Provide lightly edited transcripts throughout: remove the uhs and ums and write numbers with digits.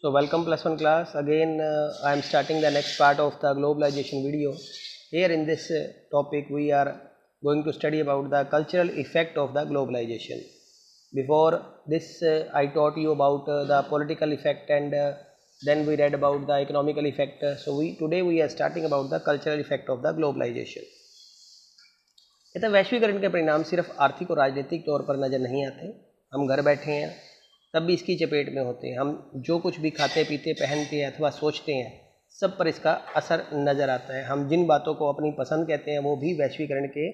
So welcome plus one class. Again I am starting the next part of the globalization video. Here in this topic we are going to study about the cultural effect of the globalization. Before this I taught you about the political effect and then we read about the economical effect. So today we are starting about the cultural effect of the globalization. कहते हैं वैश्वीकरण के परिणाम सिर्फ आर्थिक और राजनीतिक तौर पर नज़र नहीं आते। हम घर बैठे हैं तब भी इसकी चपेट में होते हैं। हम जो कुछ भी खाते पीते पहनते हैं अथवा सोचते हैं सब पर इसका असर नज़र आता है। हम जिन बातों को अपनी पसंद कहते हैं वो भी वैश्वीकरण के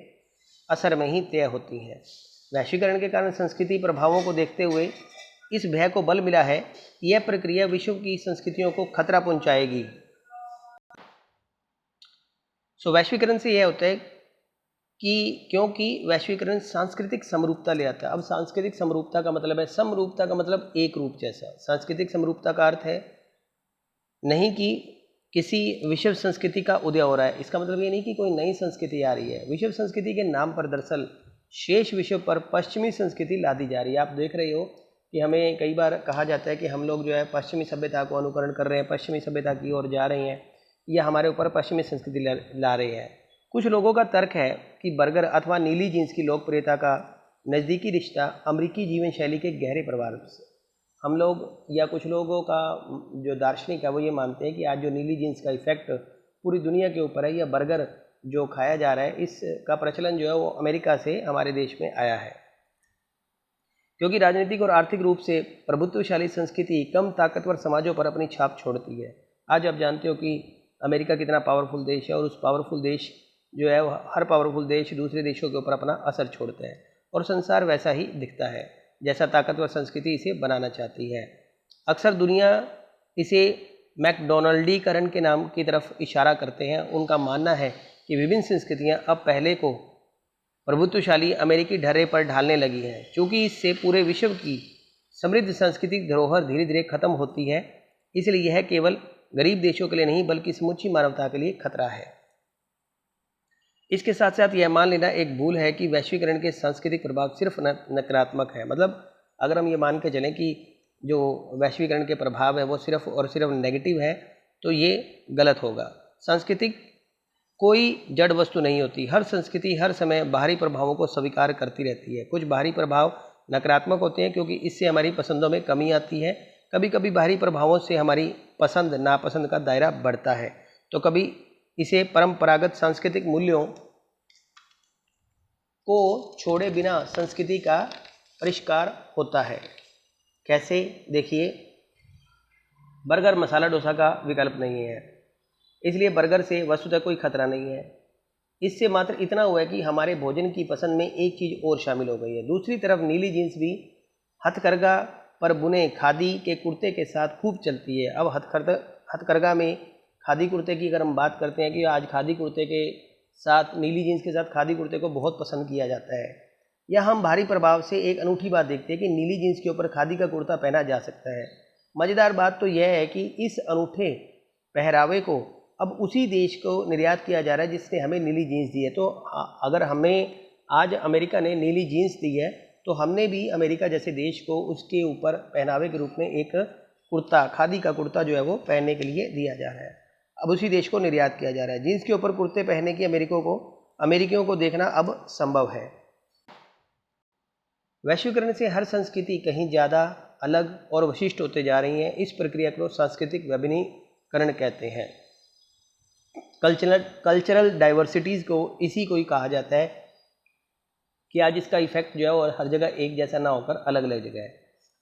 असर में ही तय होती हैं। वैश्वीकरण के कारण संस्कृति प्रभावों को देखते हुए इस भय को बल मिला है कि यह प्रक्रिया विश्व की संस्कृतियों को खतरा पहुंचाएगी। वैश्वीकरण से यह होता है कि क्योंकि वैश्वीकरण सांस्कृतिक समरूपता ले आता है। अब सांस्कृतिक समरूपता का मतलब है, समरूपता का मतलब एक रूप जैसा। सांस्कृतिक समरूपता का अर्थ है नहीं कि किसी विश्व संस्कृति का उदय हो रहा है। इसका मतलब ये नहीं कि कोई नई संस्कृति आ रही है। विश्व संस्कृति के नाम पर दरअसल शेष विश्व पर पश्चिमी संस्कृति लादी जा रही है। आप देख रहे हो कि हमें कई बार कहा जाता है कि हम लोग जो है पश्चिमी सभ्यता को अनुकरण कर रहे हैं, पश्चिमी सभ्यता की ओर जा रहे हैं, या हमारे ऊपर पश्चिमी संस्कृति ला रहे हैं। कुछ लोगों का तर्क है कि बर्गर अथवा नीली जीन्स की लोकप्रियता का नज़दीकी रिश्ता अमेरिकी जीवन शैली के गहरे प्रभाव से। हम लोग या कुछ लोगों का जो दार्शनिक है वो ये मानते हैं कि आज जो नीली जीन्स का इफेक्ट पूरी दुनिया के ऊपर है, या बर्गर जो खाया जा रहा है इसका प्रचलन जो है वो अमेरिका से हमारे देश में आया है। क्योंकि राजनीतिक और आर्थिक रूप से प्रभुत्वशाली संस्कृति कम ताकतवर समाजों पर अपनी छाप छोड़ती है। आज आप जानते हो कि अमेरिका कितना पावरफुल देश है और उस पावरफुल देश जो है हर पावरफुल देश दूसरे देशों के ऊपर अपना असर छोड़ते हैं और संसार वैसा ही दिखता है जैसा ताकतवर संस्कृति इसे बनाना चाहती है। अक्सर दुनिया इसे मैकडोनाल्डीकरण के नाम की तरफ इशारा करते हैं। उनका मानना है कि विभिन्न संस्कृतियां अब पहले को प्रभुत्वशाली अमेरिकी ढर्रे पर ढालने लगी हैं। चूँकि इससे पूरे विश्व की समृद्ध सांस्कृतिक धरोहर धीरे धीरे खत्म होती है, इसलिए यह केवल गरीब देशों के लिए नहीं बल्कि समूची मानवता के लिए खतरा है। इसके साथ साथ यह मान लेना एक भूल है कि वैश्वीकरण के सांस्कृतिक प्रभाव सिर्फ नकारात्मक है। मतलब अगर हम ये मान के चलें कि जो वैश्वीकरण के प्रभाव है वो सिर्फ और सिर्फ नेगेटिव है तो ये गलत होगा। सांस्कृतिक कोई जड़ वस्तु नहीं होती। हर संस्कृति हर समय बाहरी प्रभावों को स्वीकार करती रहती है। कुछ बाहरी प्रभाव नकारात्मक होते हैं क्योंकि इससे हमारी पसंदों में कमी आती है। कभी कभी बाहरी प्रभावों से हमारी पसंद नापसंद का दायरा बढ़ता है, तो कभी इसे परंपरागत सांस्कृतिक मूल्यों को छोड़े बिना संस्कृति का परिष्कार होता है। कैसे? देखिए, बर्गर मसाला डोसा का विकल्प नहीं है, इसलिए बर्गर से वस्तुतः कोई खतरा नहीं है। इससे मात्र इतना हुआ है कि हमारे भोजन की पसंद में एक चीज़ और शामिल हो गई है। दूसरी तरफ नीली जीन्स भी हथकरघा पर बुने खादी के कुर्ते के साथ खूब चलती है। अब हथकरघा में खादी कुर्ते की अगर हम बात करते हैं कि आज खादी कुर्ते के साथ नीली जीन्स के साथ खादी कुर्ते को बहुत पसंद किया जाता है। या हम बाहरी प्रभाव से एक अनूठी बात देखते हैं कि नीली जीन्स के ऊपर खादी का कुर्ता पहना जा सकता है। मज़ेदार बात तो यह है कि इस अनूठे पहरावे को अब उसी देश को निर्यात किया जा रहा है जिसने हमें नीली जीन्स दी है। तो अगर हमें आज अमेरिका ने नीली जीन्स दी है तो हमने भी अमेरिका जैसे देश को उसके ऊपर पहनावे के रूप में एक कुर्ता, खादी का कुर्ता जो है वो पहनने के लिए दिया जा रहा है। अब उसी देश को निर्यात किया जा रहा है। जीन्स के ऊपर कुर्ते पहनने की अमेरिकियों को देखना अब संभव है। वैश्वीकरण से हर संस्कृति कहीं ज़्यादा अलग और विशिष्ट होते जा रही है। इस प्रक्रिया को सांस्कृतिक विभिन्नीकरण कहते हैं। कल्चरल डाइवर्सिटीज़ को इसी को ही कहा जाता है कि आज इसका इफेक्ट जो है और हर जगह एक जैसा ना होकर अलग अलग जगह है।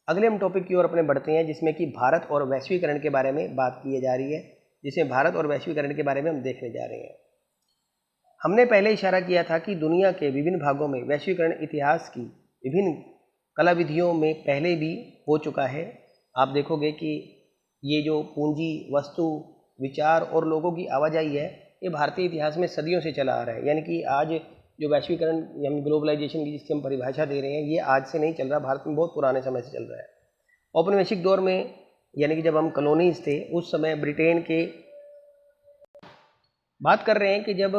अगले हम टॉपिक की ओर अपने बढ़ते हैं जिसमें कि भारत और वैश्वीकरण के बारे में बात की जा रही है, जिसमें भारत और वैश्वीकरण के बारे में हम देखने जा रहे हैं। हमने पहले इशारा किया था कि दुनिया के विभिन्न भागों में वैश्वीकरण इतिहास की विभिन्न कला विधियों में पहले भी हो चुका है। आप देखोगे कि ये जो पूंजी, वस्तु, विचार और लोगों की आवाजाही है ये भारतीय इतिहास में सदियों से चला आ रहा है। यानी कि आज जो वैश्वीकरण हम ग्लोबलाइजेशन की जिसकी हम परिभाषा दे रहे हैं ये आज से नहीं चल रहा, भारत में बहुत पुराने समय से चल रहा है। औपनिवेशिक दौर में यानी कि जब हम कॉलोनीज थे उस समय ब्रिटेन के बात कर रहे हैं कि जब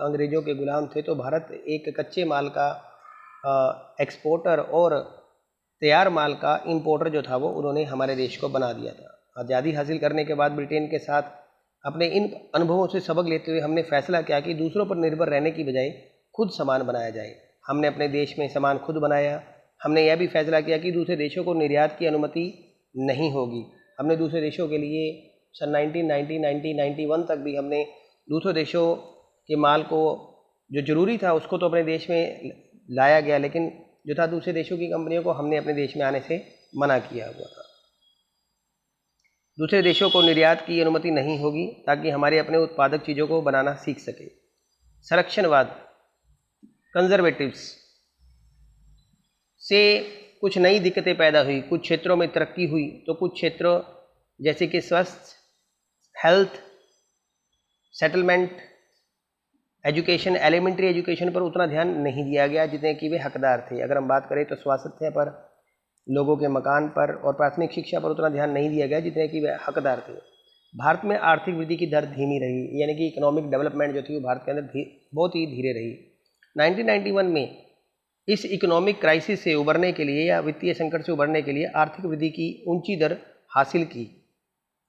अंग्रेज़ों के गुलाम थे तो भारत एक कच्चे माल का एक्सपोर्टर और तैयार माल का इंपोर्टर जो था वो उन्होंने हमारे देश को बना दिया था। आज़ादी हासिल करने के बाद ब्रिटेन के साथ अपने इन अनुभवों से सबक लेते हुए हमने फैसला किया कि दूसरों पर निर्भर रहने की बजाय खुद सामान बनाया जाए। हमने अपने देश में सामान खुद बनाया। हमने यह भी फैसला किया कि दूसरे देशों को निर्यात की अनुमति नहीं होगी। हमने दूसरे देशों के लिए सन 1990 1991 तक भी हमने दूसरे देशों के माल को जो ज़रूरी था उसको तो अपने देश में लाया गया, लेकिन जो था दूसरे देशों की कंपनियों को हमने अपने देश में आने से मना किया हुआ था। दूसरे देशों को निर्यात की अनुमति नहीं होगी ताकि हमारे अपने उत्पादक चीज़ों को बनाना सीख सके। संरक्षणवाद, कंजर्वेटिव्स से कुछ नई दिक्कतें पैदा हुई। कुछ क्षेत्रों में तरक्की हुई तो कुछ क्षेत्रों जैसे कि स्वास्थ्य, health, settlement, education, elementary education पर उतना ध्यान नहीं दिया गया जितने कि वे हकदार थे। अगर हम बात करें तो स्वास्थ्य पर, लोगों के मकान पर और प्राथमिक शिक्षा पर उतना ध्यान नहीं दिया गया जितने कि वे हकदार थे। भारत में आर्थिक वृद्धि की दर धीमी रही, यानी कि इकोनॉमिक डेवलपमेंट जो थी वो भारत के अंदर बहुत ही धीरे रही। 1991 में इस इकोनॉमिक क्राइसिस से उबरने के लिए या वित्तीय संकट से उबरने के लिए आर्थिक वृद्धि की ऊंची दर हासिल की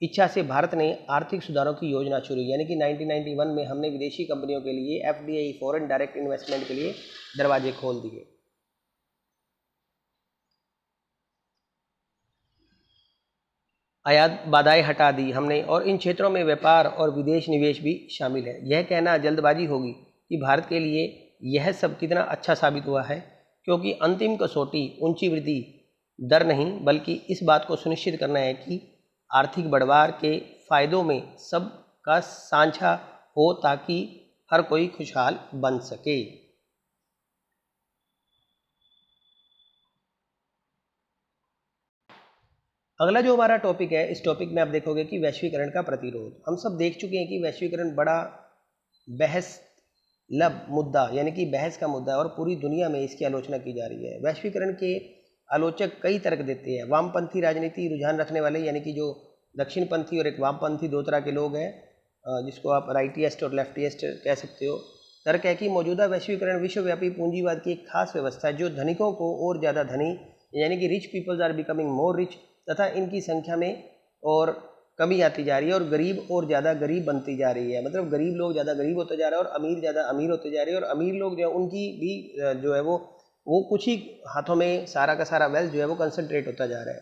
इच्छा से भारत ने आर्थिक सुधारों की योजना शुरू, यानी कि 1991 में हमने विदेशी कंपनियों के लिए FDI, फॉरेन डायरेक्ट इन्वेस्टमेंट के लिए दरवाजे खोल दिए। आयात बाधाएं हटा दी हमने और इन क्षेत्रों में व्यापार और विदेश निवेश भी शामिल है। यह कहना जल्दबाजी होगी कि भारत के लिए यह सब कितना अच्छा साबित हुआ है, क्योंकि अंतिम कसौटी ऊंची वृद्धि दर नहीं बल्कि इस बात को सुनिश्चित करना है कि आर्थिक बढ़वार के फायदों में सबका साझा हो ताकि हर कोई खुशहाल बन सके। अगला जो हमारा टॉपिक है, इस टॉपिक में आप देखोगे कि वैश्वीकरण का प्रतिरोध। हम सब देख चुके हैं कि वैश्वीकरण बड़ा बहस लब मुद्दा, यानी कि बहस का मुद्दा है और पूरी दुनिया में इसकी आलोचना की जा रही है। वैश्वीकरण के आलोचक कई तर्क देते हैं। वामपंथी राजनीति रुझान रखने वाले, यानी कि जो दक्षिणपंथी और एक वामपंथी, दो तरह के लोग हैं, जिसको आप राइटियस्ट और लेफ्टियस्ट कह सकते हो। तर्क है कि मौजूदा वैश्वीकरण विश्वव्यापी पूंजीवाद की एक खास व्यवस्था है जो धनिकों को और ज़्यादा धनी, यानी कि rich peoples are becoming more rich, तथा इनकी संख्या में और कमी आती जा रही है और गरीब और ज़्यादा गरीब बनती जा रही है। मतलब गरीब लोग ज़्यादा गरीब होते जा रहे हैं और अमीर ज़्यादा अमीर होते जा रहे हैं, और अमीर लोग जो उनकी भी जो है वो कुछ ही हाथों में सारा का सारा वेल्थ जो है वो कंसंट्रेट होता जा रहा है।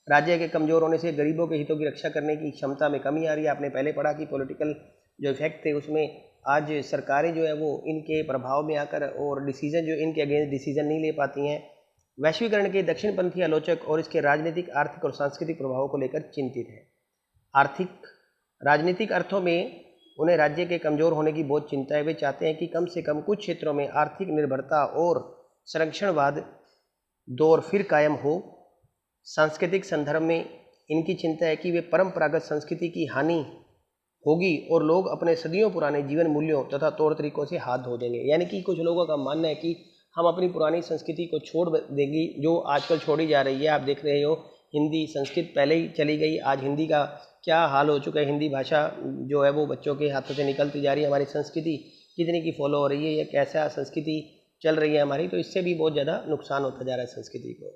राज्य के कमज़ोर होने से गरीबों के हितों की रक्षा करने की क्षमता में कमी आ रही है। आपने पहले पढ़ा कि पॉलिटिकल जो इफेक्ट थे उसमें आज सरकारें जो है वो इनके प्रभाव में आकर और डिसीजन जो इनके अगेंस्ट डिसीजन नहीं ले पाती हैं। वैश्वीकरण के दक्षिणपंथी आलोचक और इसके राजनीतिक, आर्थिक और सांस्कृतिक प्रभावों को लेकर चिंतित हैं। आर्थिक राजनीतिक अर्थों में उन्हें राज्य के कमज़ोर होने की बहुत चिंता है। वे चाहते हैं कि कम से कम कुछ क्षेत्रों में आर्थिक निर्भरता और संरक्षणवाद दौर फिर कायम हो। सांस्कृतिक संदर्भ में इनकी चिंता है कि वे परंपरागत संस्कृति की हानि होगी और लोग अपने सदियों पुराने जीवन मूल्यों तथा तौर तरीकों से हाथ धो देंगे। यानी कि कुछ लोगों का मानना है कि हम अपनी पुरानी संस्कृति को छोड़ देंगी, जो आजकल छोड़ी जा रही है। आप देख रहे हो हिंदी, संस्कृत पहले ही चली गई, आज हिंदी का क्या हाल हो चुका है। हिंदी भाषा जो है वो बच्चों के हाथों से निकलती जा रही है। हमारी संस्कृति कितनी की फॉलो हो रही है या कैसा संस्कृति चल रही है हमारी, तो इससे भी बहुत ज़्यादा नुकसान होता जा रहा है संस्कृति को।